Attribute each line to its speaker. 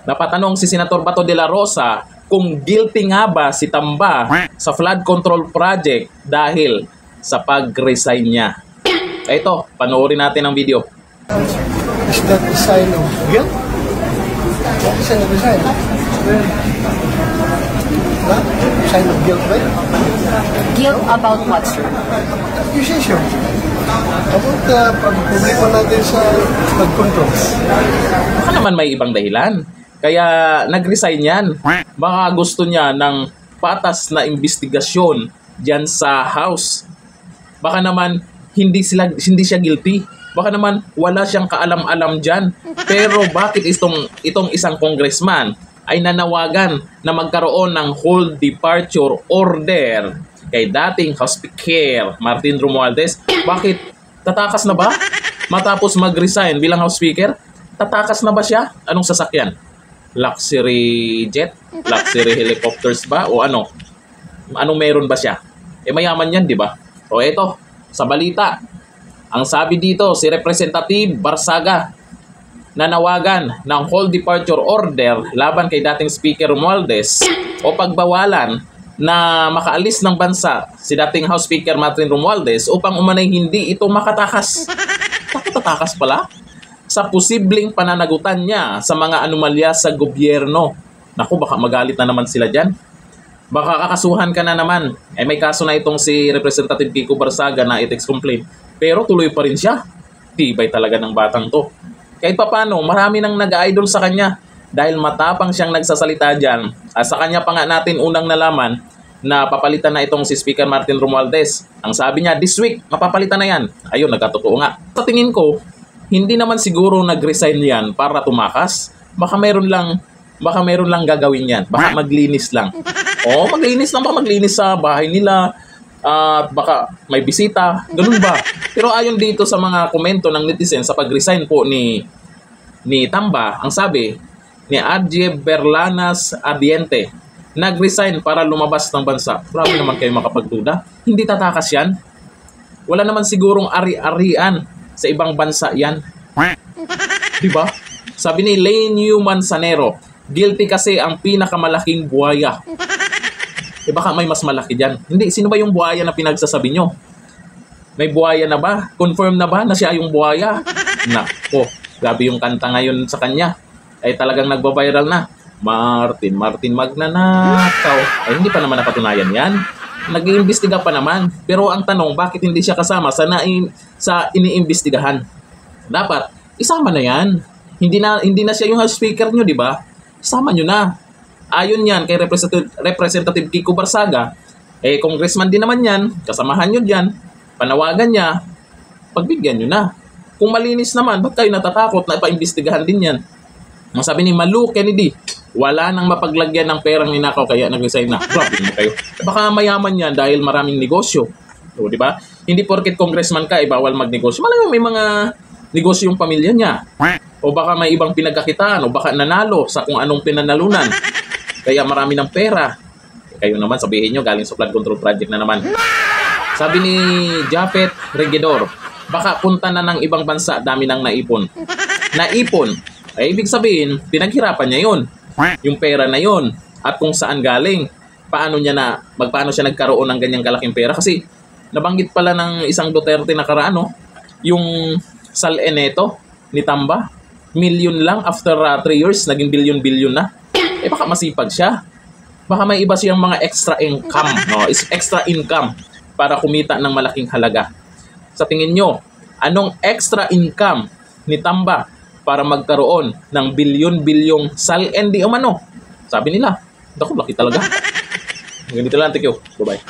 Speaker 1: Napatanong si Senator Bato de la Rosa kung guilty nga ba si Tamba sa flood control project dahil sa pag-resign niya. Ito, panoorin natin ang video.
Speaker 2: Is that a sign of guilt? What is sign of resign? Huh? Sign of guilt, right?
Speaker 3: Guilt about what, sir?
Speaker 2: Accusation. About pag-publiko natin sa flood controls.
Speaker 1: Baka naman may ibang dahilan. Kaya nag-resign yan. Baka gusto niya ng patas na investigasyon dyan sa House. Baka naman hindi siya guilty. Baka naman wala siyang kaalam-alam dyan. Pero bakit itong isang congressman ay nanawagan na magkaroon ng whole departure order kay dating House Speaker Martin Romualdez? Bakit? Tatakas na ba? Matapos mag-resign bilang House Speaker, tatakas na ba siya? Anong sasakyan? Luxury jet? Luxury helicopters ba? O ano? Anong meron ba siya? Mayaman yan, di ba? O eto, sa balita, ang sabi dito, si Representative Barsaga nanawagan ng whole departure order laban kay dating Speaker Romualdez o pagbawalan na makaalis ng bansa si dating House Speaker Martin Romualdez upang umanay hindi ito makatakas. Tatakas pala? Sa posibleng pananagutan niya sa mga anomalya sa gobyerno. Naku, baka magalit na naman sila dyan. Baka kakasuhan ka na naman. May kaso na itong si Representative Kiko Barsaga na ethics complaint. Pero tuloy pa rin siya. Tibay talaga ng batang to. Kahit papano, marami nang nag-idol sa kanya dahil matapang siyang nagsasalita dyan. Sa kanya pa nga natin unang nalaman na papalitan na itong si Speaker Martin Romualdez. Ang sabi niya, this week, mapapalitan na yan. Ayun, nagkatotoo nga. Sa tingin ko, hindi naman siguro nag-resign yan para tumakas. Baka meron lang gagawin yan. Baka maglinis lang. Maglinis lang ba? Maglinis sa bahay nila. At baka may bisita. Ganun ba? Pero ayon dito sa mga komento ng netizen sa pag-resign po ni Tamba, ang sabi ni Adje Berlanas Ardiente, nag-resign para lumabas ng bansa. Grabe naman kayo makapagduda. Hindi tatakas yan. Wala naman sigurong ari-arian sa ibang bansa yan. Diba? Sabi ni Lane Manzanero, guilty kasi ang pinakamalaking buhaya. Baka may mas malaki dyan. Hindi, sino ba yung buhaya na pinagsasabi nyo? May buhaya na ba? Confirm na ba na siya yung buhaya? Nako, grabe yung kanta ngayon sa kanya. Talagang nagbabiral na. Martin magnanakaw. Hindi pa naman napatunayan yan. Nag-iimbestiga pa naman. Pero ang tanong, bakit hindi siya kasama sa iniimbestigahan? Dapat, isama na yan. Hindi na siya yung House Speaker nyo, di ba? Isama nyo na. Ayon yan kay Representative Kiko Barsaga, congressman din naman yan, kasamahan nyo dyan, panawagan niya, pagbigyan nyo na. Kung malinis naman, ba't kayo natatakot na ipaimbestigahan din yan? Ang sabi ni Malu Kennedy, wala nang mapaglagyan ng perang ninakaw kaya nag-resign na. Grabe mo kayo. Baka mayaman yan dahil maraming negosyo. Di ba? Hindi porket congressman ka, bawal magnegosyo. Malamang may mga negosyo yung pamilya niya. O baka may ibang pinagkakitaan, o baka nanalo sa kung anong pinanalunan. Kaya marami ng pera. Kayo naman, sabihin nyo, galing sa flood control project na naman. Sabi ni Japet Regidor, baka punta na ng ibang bansa, dami nang naipon. Naipon, ibig sabihin, pinaghirapan niya yun. Yung pera na yun. At kung saan galing, paano siya nagkaroon ng ganyang kalaking pera? Kasi, nabanggit pala ng isang Duterte na karaan, yung Sal-Eneto ni Tamba, million lang after 3 years, naging billion-billion na. Baka masipag siya. Baka may iba siyang mga extra income, extra income para kumita ng malaking halaga. Sa tingin nyo, anong extra income ni Tamba para magkaroon ng bilyon-bilyong sal-endi umano? Sabi nila, laki talaga. Ganito lang, thank you. Bye-bye.